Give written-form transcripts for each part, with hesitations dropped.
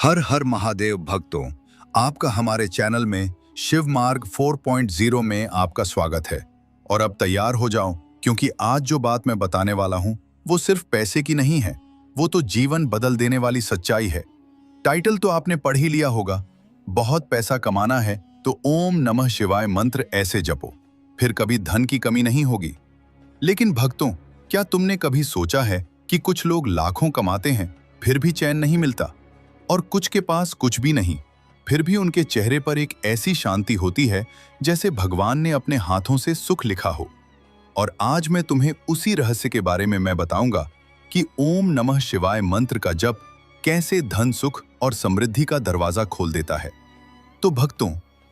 हर हर महादेव भक्तों, आपका हमारे चैनल में शिव मार्ग 4.0 में आपका स्वागत है। और अब तैयार हो जाओ, क्योंकि आज जो बात मैं बताने वाला हूं वो सिर्फ पैसे की नहीं है, वो तो जीवन बदल देने वाली सच्चाई है। टाइटल तो आपने पढ़ ही लिया होगा, बहुत पैसा कमाना है तो ओम नमः शिवाय मंत्र ऐसे जपो, फिर कभी धन की कमी नहीं होगी। लेकिन भक्तों, क्या तुमने कभी सोचा है कि कुछ लोग लाखों कमाते हैं फिर भी चैन नहीं मिलता, और कुछ के पास कुछ भी नहीं, फिर भी उनके चेहरे पर एक ऐसी शांति होती है जैसे भगवान ने अपने हाथों से सुख लिखा हो। और आज मैं तुम्हें उसी रहस्य के बारे में मैं बताऊंगा कि ओम नमः शिवाय मंत्र का जप कैसे धन, सुख और समृद्धि का दरवाजा खोल देता है। तो भक्तों,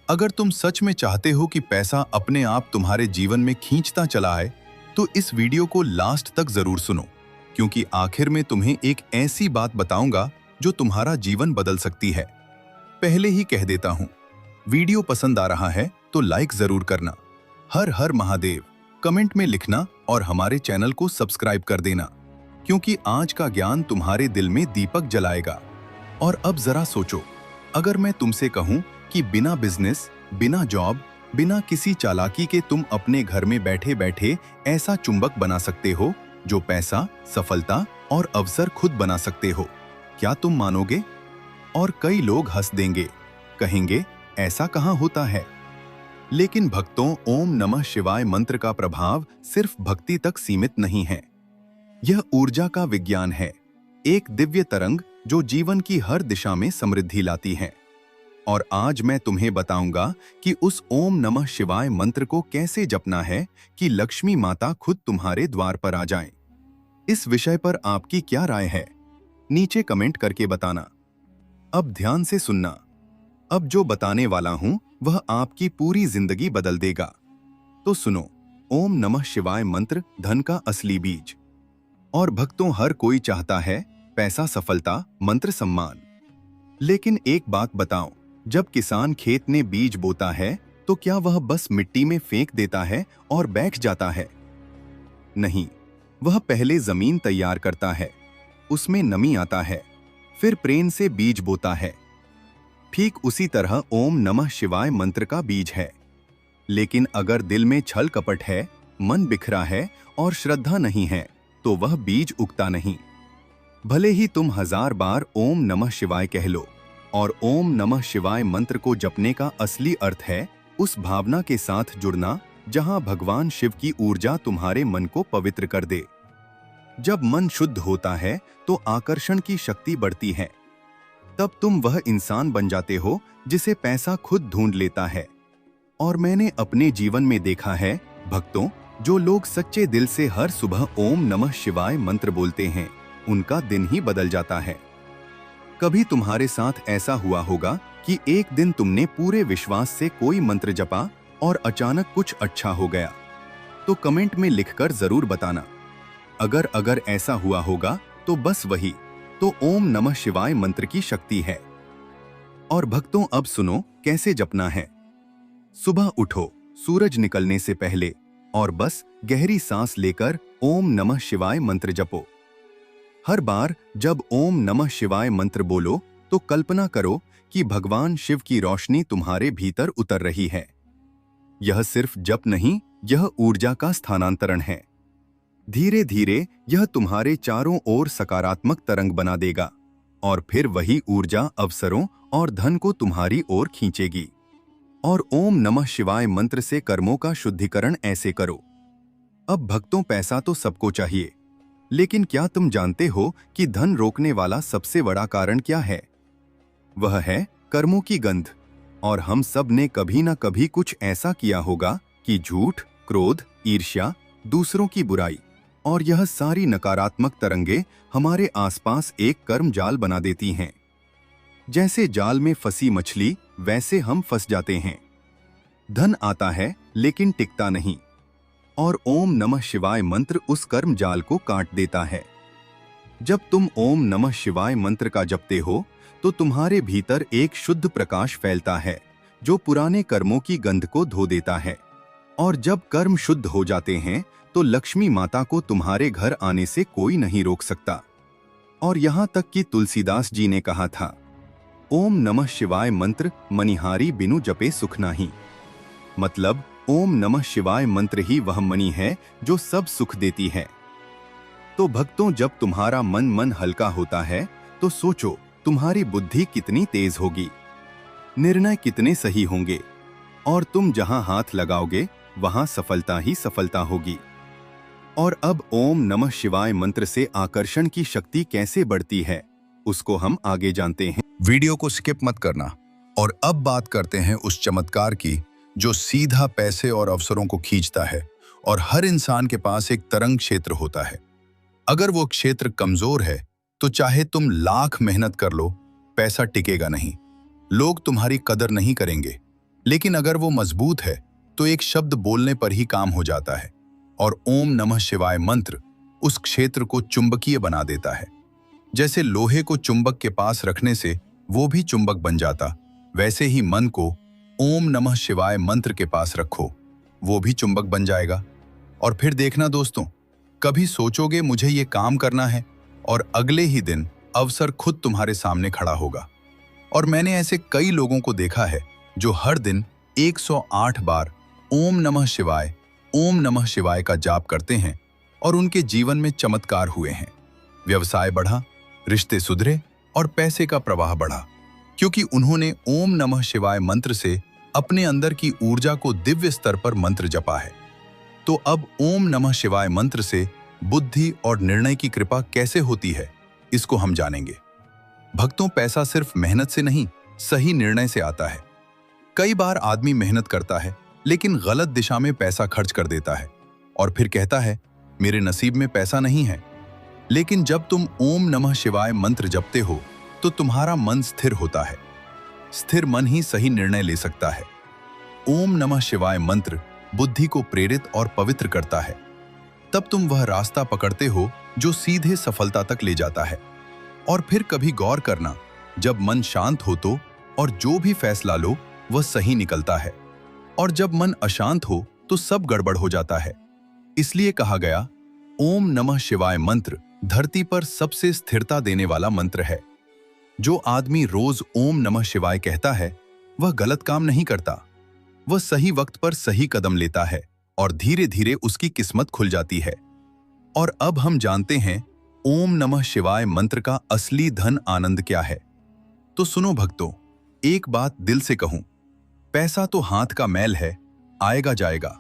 अगर तुम सच में चाहते हो कि पैसा अपने आप तुम्हारे जीवन में खींचता चला आए, तो इस वीडियो को लास्ट तक जरूर सुनो, क्योंकि आखिर में तुम्हें एक ऐसी बात बताऊंगा जो तुम्हारा जीवन बदल सकती है। पहले ही कह देता हूं, वीडियो पसंद आ रहा है तो लाइक जरूर करना, हर हर महादेव कमेंट में लिखना और हमारे चैनल को सब्सक्राइब कर देना, क्योंकि आज का ज्ञान तुम्हारे दिल में दीपक जलाएगा। और अब जरा सोचो, अगर मैं तुमसे कहूं कि बिना बिजनेस, बिना जॉब, बिना किसी चालाकी के तुम अपने घर में बैठे बैठे ऐसा चुंबक बना सकते हो जो पैसा, सफलता और अवसर खुद बना सकते हो, क्या तुम मानोगे? और कई लोग हंस देंगे, कहेंगे ऐसा कहां होता है। लेकिन भक्तों, ओम नमः शिवाय मंत्र का प्रभाव सिर्फ भक्ति तक सीमित नहीं है। यह ऊर्जा का विज्ञान है, एक दिव्य तरंग जो जीवन की हर दिशा में समृद्धि लाती है। और आज मैं तुम्हें बताऊंगा कि उस ओम नमः शिवाय मंत्र को कैसे जपना है कि लक्ष्मी माता खुद तुम्हारे द्वार पर आ जाएं। इस विषय पर आपकी क्या राय है, नीचे कमेंट करके बताना। अब ध्यान से सुनना, अब जो बताने वाला हूं वह आपकी पूरी जिंदगी बदल देगा। तो सुनो, ओम नमः शिवाय मंत्र धन का असली बीज। और भक्तों, हर कोई चाहता है पैसा, सफलता, मंत्र, सम्मान। लेकिन एक बात बताओ, जब किसान खेत में बीज बोता है तो क्या वह बस मिट्टी में फेंक देता है और बैठ जाता है? नहीं, वह पहले जमीन तैयार करता है, उसमें नमी आता है, फिर प्रेम से बीज बोता है। ठीक उसी तरह ओम नमः शिवाय मंत्र का बीज है। लेकिन अगर दिल में छल कपट है, मन बिखरा है और श्रद्धा नहीं है, तो वह बीज उगता नहीं। भले ही तुम 1000 बार ओम नमः शिवाय कह लो। और ओम नमः शिवाय मंत्र को जपने का असली अर्थ है उस भावना के साथ जुड़ना जहां भगवान शिव की ऊर्जा तुम्हारे मन को पवित्र कर दे। जब मन शुद्ध होता है तो आकर्षण की शक्ति बढ़ती है। तब तुम वह इंसान बन जाते हो जिसे पैसा खुद ढूंढ लेता है। और मैंने अपने जीवन में देखा है भक्तों, जो लोग सच्चे दिल से हर सुबह ओम नमः शिवाय मंत्र बोलते हैं, उनका दिन ही बदल जाता है। कभी तुम्हारे साथ ऐसा हुआ होगा कि एक दिन तुमने पूरे विश्वास से कोई मंत्र जपा और अचानक कुछ अच्छा हो गया? तो कमेंट में लिखकर जरूर बताना। अगर ऐसा हुआ होगा तो बस वही तो ओम नमः शिवाय मंत्र की शक्ति है। और भक्तों, अब सुनो कैसे जपना है। सुबह उठो सूरज निकलने से पहले और बस गहरी सांस लेकर ओम नमः शिवाय मंत्र जपो। हर बार जब ओम नमः शिवाय मंत्र बोलो तो कल्पना करो कि भगवान शिव की रोशनी तुम्हारे भीतर उतर रही है। यह सिर्फ जप नहीं, यह ऊर्जा का स्थानांतरण है। धीरे धीरे यह तुम्हारे चारों ओर सकारात्मक तरंग बना देगा और फिर वही ऊर्जा अवसरों और धन को तुम्हारी ओर खींचेगी। और ओम नमः शिवाय मंत्र से कर्मों का शुद्धिकरण ऐसे करो। अब भक्तों, पैसा तो सबको चाहिए, लेकिन क्या तुम जानते हो कि धन रोकने वाला सबसे बड़ा कारण क्या है? वह है कर्मों की गंध। और हम सब ने कभी ना कभी कुछ ऐसा किया होगा कि झूठ, क्रोध, ईर्ष्या, दूसरों की बुराई और यह सारी नकारात्मक तरंगे हमारे आसपास एक कर्म जाल बना देती हैं। जैसे जाल में फंसी मछली, वैसे हम फंस जाते हैं। धन आता है लेकिन टिकता नहीं, और ओम नमः शिवाय मंत्र उस कर्म जाल को काट देता है। जब तुम ओम नमः शिवाय मंत्र का जपते हो तो तुम्हारे भीतर एक शुद्ध प्रकाश फैलता है जो पुराने कर्मों की गंध को धो देता है। और जब कर्म शुद्ध हो जाते हैं तो लक्ष्मी माता को तुम्हारे घर आने से कोई नहीं रोक सकता। और यहाँ तक कि तुलसीदास जी ने कहा था, ओम नमः शिवाय मंत्र मणिहारी बिनु जपे सुख नाही। मतलब ओम नमः शिवाय मंत्र ही वह मणि है जो सब सुख देती है। तो भक्तों, जब तुम्हारा मन हल्का होता है तो सोचो तुम्हारी बुद्धि कितनी तेज होगी, निर्णय कितने सही होंगे, और तुम जहां हाथ लगाओगे वहां सफलता ही सफलता होगी। और अब ओम नमः शिवाय मंत्र से आकर्षण की शक्ति कैसे बढ़ती है उसको हम आगे जानते हैं। वीडियो को स्किप मत करना। और अब बात करते हैं उस चमत्कार की जो सीधा पैसे और अवसरों को खींचता है। और हर इंसान के पास एक तरंग क्षेत्र होता है। अगर वो क्षेत्र कमजोर है तो चाहे तुम लाख मेहनत कर लो, पैसा टिकेगा नहीं, लोग तुम्हारी कदर नहीं करेंगे। लेकिन अगर वो मजबूत है तो एक शब्द बोलने पर ही काम हो जाता है। और ओम नमः शिवाय मंत्र उस क्षेत्र को चुंबकीय बना देता है। जैसे लोहे को चुंबक के पास रखने से वो भी चुंबक बन जाता, वैसे ही मन को ओम नमः शिवाय मंत्र के पास रखो, वो भी चुंबक बन जाएगा। और फिर देखना दोस्तों, कभी सोचोगे मुझे ये काम करना है और अगले ही दिन अवसर खुद तुम्हारे सामने खड़ा होगा। और मैंने ऐसे कई लोगों को देखा है जो हर दिन 108 बार ओम नमः शिवाय का जाप करते हैं और उनके जीवन में चमत्कार हुए हैं। व्यवसाय बढ़ा, रिश्ते सुधरे और पैसे का प्रवाह बढ़ा, क्योंकि उन्होंने ओम नमः शिवाय मंत्र से अपने अंदर की ऊर्जा को दिव्य स्तर पर मंत्र जपा है। तो अब ओम नमः शिवाय मंत्र से बुद्धि और निर्णय की कृपा कैसे होती है, इसको हम जानेंगे। भक्तों, पैसा सिर्फ मेहनत से नहीं, सही निर्णय से आता है। कई बार आदमी मेहनत करता है लेकिन गलत दिशा में पैसा खर्च कर देता है और फिर कहता है मेरे नसीब में पैसा नहीं है। लेकिन जब तुम ओम नमः शिवाय मंत्र जपते हो तो तुम्हारा मन स्थिर होता है। स्थिर मन ही सही निर्णय ले सकता है। ओम नमः शिवाय मंत्र बुद्धि को प्रेरित और पवित्र करता है। तब तुम वह रास्ता पकड़ते हो जो सीधे सफलता तक ले जाता है। और फिर कभी गौर करना, जब मन शांत हो तो और जो भी फैसला लो वह सही निकलता है, और जब मन अशांत हो तो सब गड़बड़ हो जाता है। इसलिए कहा गया ओम नमः शिवाय मंत्र धरती पर सबसे स्थिरता देने वाला मंत्र है। जो आदमी रोज ओम नमः शिवाय कहता है वह गलत काम नहीं करता, वह सही वक्त पर सही कदम लेता है और धीरे धीरे उसकी किस्मत खुल जाती है। और अब हम जानते हैं ओम नमः शिवाय मंत्र का असली धन आनंद क्या है। तो सुनो भक्तों, एक बात दिल से कहूं, पैसा तो हाथ का मैल है, आएगा जाएगा,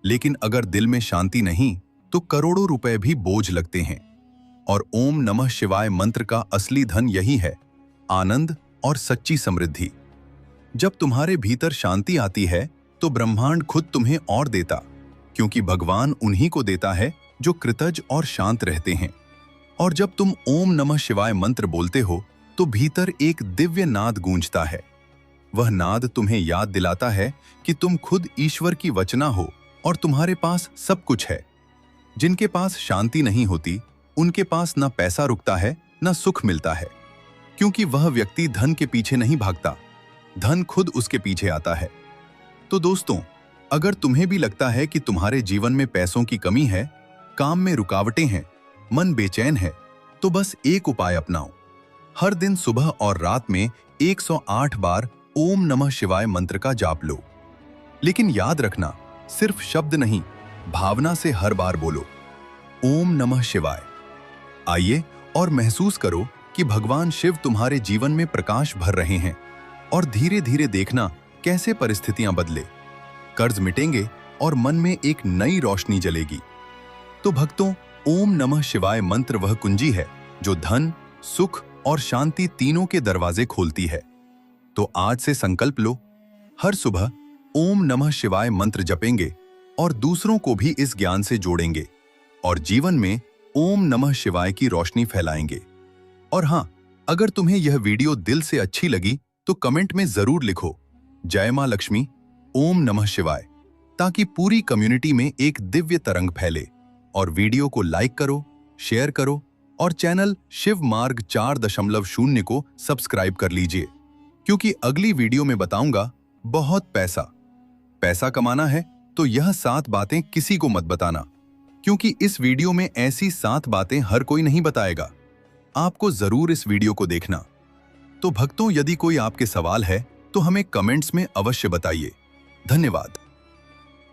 लेकिन अगर दिल में शांति नहीं तो करोड़ों रुपए भी बोझ लगते हैं। और ओम नमः शिवाय मंत्र का असली धन यही है, आनंद और सच्ची समृद्धि। जब तुम्हारे भीतर शांति आती है तो ब्रह्मांड खुद तुम्हें और देता, क्योंकि भगवान उन्हीं को देता है जो कृतज्ञ और शांत रहते हैं। और जब तुम ओम नमः शिवाय मंत्र बोलते हो तो भीतर एक दिव्य नाद गूंजता है। वह नाद तुम्हें याद दिलाता है कि तुम खुद ईश्वर की वचना हो और तुम्हारे पास सब कुछ है। जिनके पास शांति नहीं होती उनके पास ना पैसा रुकता है ना सुख मिलता है, क्योंकि वह व्यक्ति धन के पीछे नहीं भागता, धन खुद उसके पीछे आता है। तो दोस्तों, अगर तुम्हें भी लगता है कि तुम्हारे जीवन में पैसों की कमी है, काम में रुकावटें हैं, मन बेचैन है, तो बस एक उपाय अपनाओ। हर दिन सुबह और रात में 108 बार ओम नमः शिवाय मंत्र का जाप लो। लेकिन याद रखना, सिर्फ शब्द नहीं, भावना से हर बार बोलो ओम नमः शिवाय। आइए और महसूस करो कि भगवान शिव तुम्हारे जीवन में प्रकाश भर रहे हैं। और धीरे धीरे देखना कैसे परिस्थितियां बदले, कर्ज मिटेंगे और मन में एक नई रोशनी जलेगी। तो भक्तों, ओम नमः शिवाय मंत्र वह कुंजी है जो धन, सुख और शांति तीनों के दरवाजे खोलती है। तो आज से संकल्प लो, हर सुबह ओम नमः शिवाय मंत्र जपेंगे और दूसरों को भी इस ज्ञान से जोड़ेंगे और जीवन में ओम नमः शिवाय की रोशनी फैलाएंगे। और हाँ, अगर तुम्हें यह वीडियो दिल से अच्छी लगी तो कमेंट में जरूर लिखो जय मां लक्ष्मी, ओम नमः शिवाय, ताकि पूरी कम्युनिटी में एक दिव्य तरंग फैले। और वीडियो को लाइक करो, शेयर करो और चैनल शिव मार्ग 4.0 को सब्सक्राइब कर लीजिए, क्योंकि अगली वीडियो में बताऊंगा बहुत पैसा कमाना है तो यह 7 बातें किसी को मत बताना, क्योंकि इस वीडियो में ऐसी 7 बातें हर कोई नहीं बताएगा। आपको जरूर इस वीडियो को देखना। तो भक्तों, यदि कोई आपके सवाल है तो हमें कमेंट्स में अवश्य बताइए। धन्यवाद।